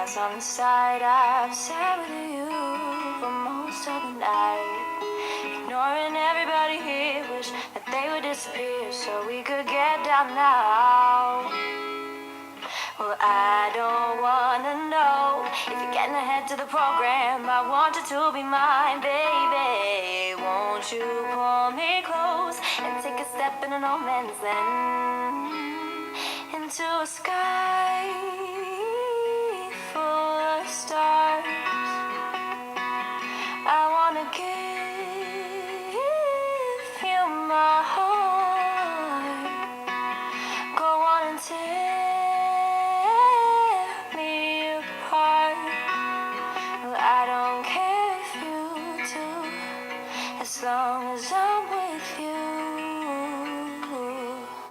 glass on the side. I've sat with you for most of the night, ignoring everybody here. Wish that they would disappear so we could get down now. Well, I don't wanna know if you're getting ahead to the program. I want you to be mine, baby. Won't you pull me close and take a step in a no man's land into a sky full of stars? I wanna give you my heart. Go on and tear me apart. Well, I don't care if you do, as long as I'm